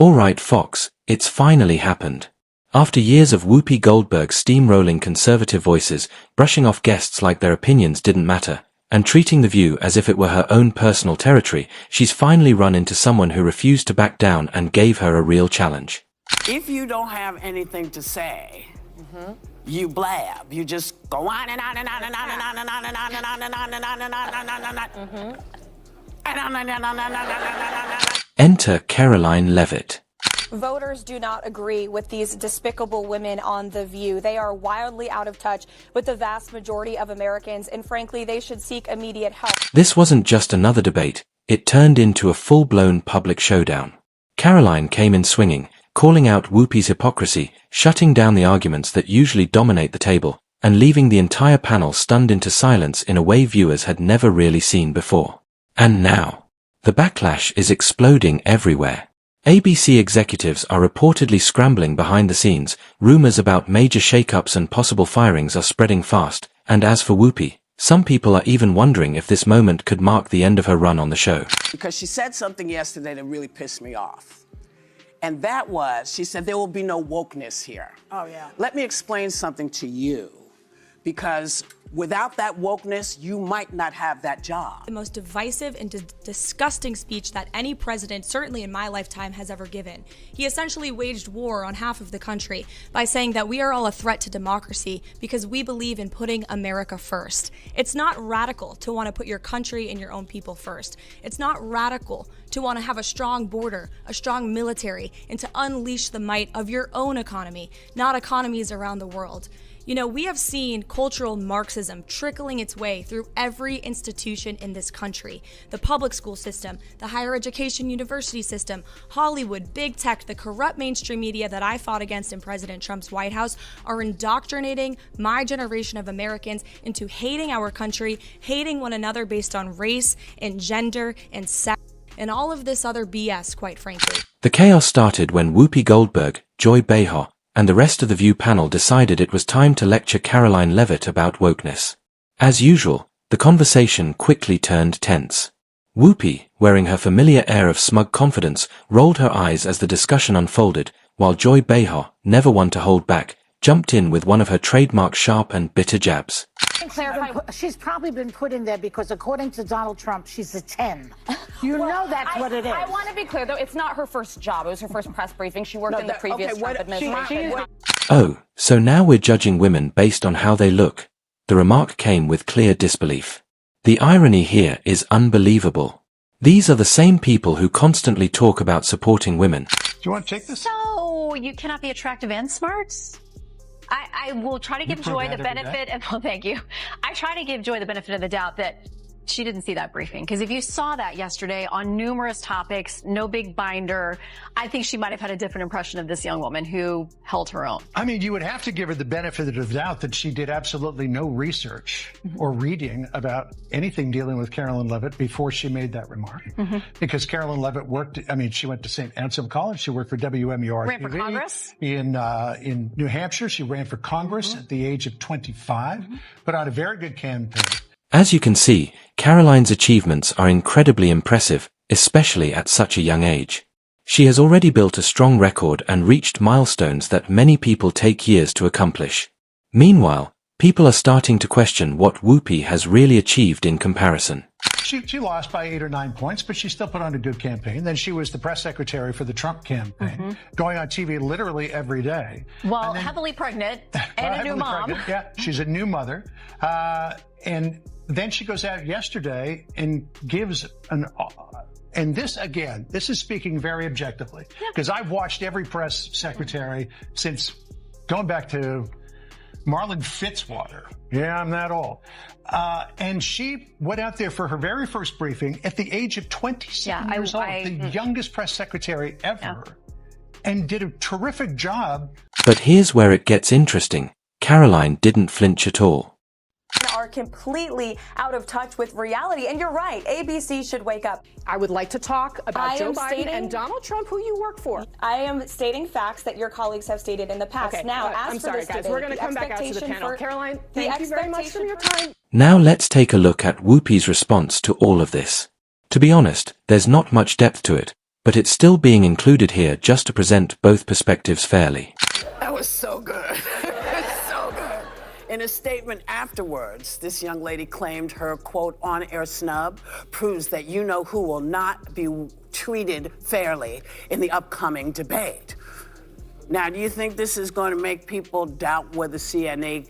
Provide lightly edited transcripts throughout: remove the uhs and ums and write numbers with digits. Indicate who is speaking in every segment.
Speaker 1: All right, Fox, it's finally happened. After years of Whoopi Goldberg steamrolling conservative voices, brushing off guests like their opinions didn't matter, and treating The View as if it were her own personal territory, she's finally run into someone who refused to back down and gave her a real challenge.
Speaker 2: If you don't have anything to say, you blab. You just go on and on and on and on and on and on and on and on and on and on and on and on and on.
Speaker 1: Enter Karoline Leavitt.
Speaker 3: Voters do not agree with these despicable women on The View. They are wildly out of touch with the vast majority of Americans, and frankly, they should seek immediate help.
Speaker 1: This wasn't just another debate, it turned into a full-blown public showdown. Karoline came in swinging, calling out Whoopi's hypocrisy, shutting down the arguments that usually dominate the table, and leaving the entire panel stunned into silence in a way viewers had never really seen before. And now, the backlash is exploding everywhere. ABC executives are reportedly scrambling behind the scenes, rumors about major shakeups and possible firings are spreading fast, and as for Whoopi, some people are even wondering if this moment could mark the end of her run on the show.
Speaker 2: Because she said something yesterday that really pissed me off. And that was, she said, there will be no wokeness here. Oh, yeah. Let me explain something to you. Because without that wokeness, you might not have that job.
Speaker 4: The most divisive and disgusting speech that any president, certainly in my lifetime, has ever given. He essentially waged war on half of the country by saying that we are all a threat to democracy because we believe in putting America first. It's not radical to want to put your country and your own people first. It's not radical to want to have a strong border, a strong military, and to unleash the might of your own economy, not economies around the world. You know, we have seen cultural Marxism trickling its way through every institution in this country. The public school system, the higher education university system, Hollywood, big tech, the corrupt mainstream media that I fought against in President Trump's White House are indoctrinating my generation of Americans into hating our country, hating one another based on race and gender and sex, and all of this other BS, quite frankly.
Speaker 1: The chaos started when Whoopi Goldberg, Joy Behar, and the rest of the View panel decided it was time to lecture Karoline Leavitt about wokeness. As usual, the conversation quickly turned tense. Whoopi, wearing her familiar air of smug confidence, rolled her eyes as the discussion unfolded, while Joy Behar, never one to hold back, jumped in with one of her trademark sharp and bitter jabs.
Speaker 5: She's probably been put in there because, according to Donald Trump, she's a 10. You know that's what it is.
Speaker 6: I want to be clear, though. It's not her first job. It was her first press briefing. She worked in the previous Trump administration.
Speaker 1: Oh, so now we're judging women based on how they look. The remark came with clear disbelief. The irony here is unbelievable. These are the same people who constantly talk about supporting women.
Speaker 7: Do you want to take this?
Speaker 8: So, you cannot be attractive and smart? I will try to give Joy the benefit of, well, thank you. I try to give Joy the benefit of the doubt that she didn't see that briefing. Because if you saw that yesterday on numerous topics, no big binder, I think she might have had a different impression of this young woman who held her own.
Speaker 7: I mean, you would have to give her the benefit of the doubt that she did absolutely no research or reading about anything dealing with Karoline Leavitt before she made that remark. Because Karoline Leavitt worked, I mean, she went to St. Anselm College. She worked for WMUR
Speaker 8: Ran for Congress?
Speaker 7: In New Hampshire. She ran for Congress at the age of 25, put out a very good campaign.
Speaker 1: As you can see, Karoline's achievements are incredibly impressive, especially at such a young age. She has already built a strong record and reached milestones that many people take years to accomplish. Meanwhile, people are starting to question what Whoopi has really achieved in comparison.
Speaker 7: She lost by 8 or 9 points, but she still put on a good campaign. Then she was the press secretary for the Trump campaign, going on TV literally every day.
Speaker 8: Well, heavily pregnant and a new mom.
Speaker 7: Pregnant. Yeah, she's a new mother. And then she goes out yesterday and gives and this, again, this is speaking very objectively, because I've watched every press secretary since going back to Marlon Fitzwater. Yeah, I'm that old. And she went out there for her very first briefing at the age of 27 years old, the youngest press secretary ever, and did a terrific job.
Speaker 1: But here's where it gets interesting. Karoline didn't flinch at all.
Speaker 3: Are completely out of touch with reality. And you're right, ABC should wake up.
Speaker 9: I would like to talk about Joe Biden and Donald Trump, who you work for.
Speaker 3: I am stating facts that your colleagues have stated in the past.
Speaker 9: Okay,
Speaker 3: now, as
Speaker 9: I'm
Speaker 3: for
Speaker 9: sorry,
Speaker 3: this
Speaker 9: guys.
Speaker 3: debate,
Speaker 9: We're going to come back out to the panel. Karoline, thank you very much for your time.
Speaker 1: Now let's take a look at Whoopi's response to all of this. To be honest, there's not much depth to it. but it's still being included here just to present both perspectives fairly.
Speaker 2: That was so good. So good. In a statement afterwards, this young lady claimed her, quote, on-air snub proves that you-know-who will not be treated fairly in the upcoming debate. Now, do you think this is going to make people doubt whether CNN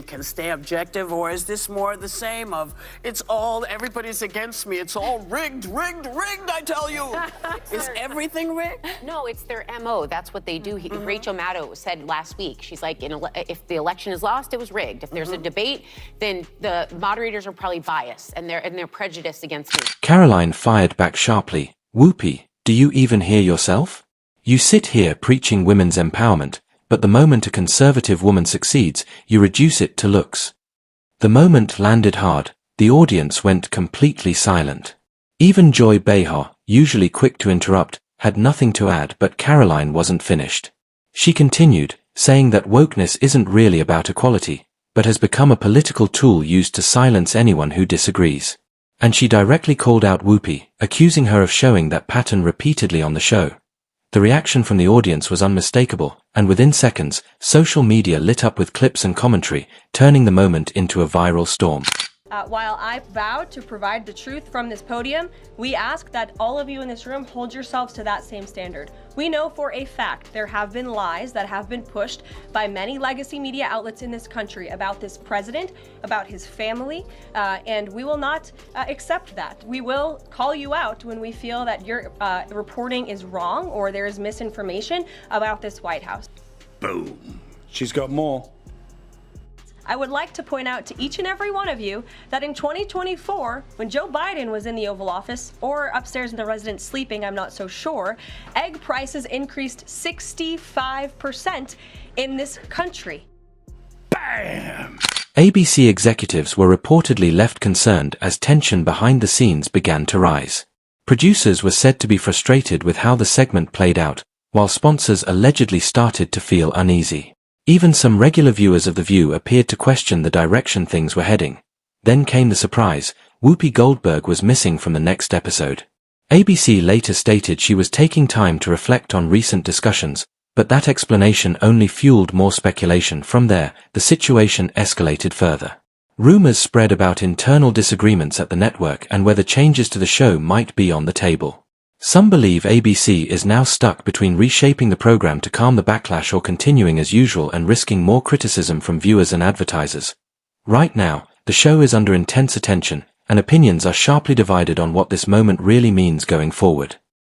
Speaker 2: can stay objective, or is this more the same of, everybody's against me, it's all rigged, I tell you. Is everything rigged?
Speaker 10: No, it's their MO. That's what they do. Rachel Maddow said last week, she's like, if the election is lost, it was rigged. If there's a debate, then the moderators are probably biased and they're prejudiced against me.
Speaker 1: Karoline fired back sharply. Whoopi, do you even hear yourself? You sit here preaching women's empowerment, but the moment a conservative woman succeeds, you reduce it to looks. The moment landed hard. The audience went completely silent. Even Joy Behar, usually quick to interrupt, had nothing to add, but Karoline wasn't finished. She continued, saying that wokeness isn't really about equality, but has become a political tool used to silence anyone who disagrees. And she directly called out Whoopi, accusing her of showing that pattern repeatedly on the show. The reaction from the audience was unmistakable, and within seconds, social media lit up with clips and commentary, turning the moment into a viral storm.
Speaker 3: While I vowed to provide the truth from this podium, we ask that all of you in this room hold yourselves to that same standard. We know for a fact there have been lies that have been pushed by many legacy media outlets in this country about this president, about his family, and we will not accept that. We will call you out when we feel that your reporting is wrong or there is misinformation about this White House.
Speaker 11: Boom. She's got more.
Speaker 3: I would like to point out to each and every one of you that in 2024, when Joe Biden was in the Oval Office, or upstairs in the residence sleeping, I'm not so sure, egg prices increased 65% in this country.
Speaker 11: Bam!
Speaker 1: ABC executives were reportedly left concerned as tension behind the scenes began to rise. Producers were said to be frustrated with how the segment played out, while sponsors allegedly started to feel uneasy. Even some regular viewers of The View appeared to question the direction things were heading. Then came the surprise: Whoopi Goldberg was missing from the next episode. ABC later stated she was taking time to reflect on recent discussions, but that explanation only fueled more speculation. From there, the situation escalated further. Rumors spread about internal disagreements at the network and whether changes to the show might be on the table. Some believe ABC is now stuck between reshaping the program to calm the backlash or continuing as usual and risking more criticism from viewers and advertisers. Right now, the show is under intense attention, and opinions are sharply divided on what this moment really means going forward.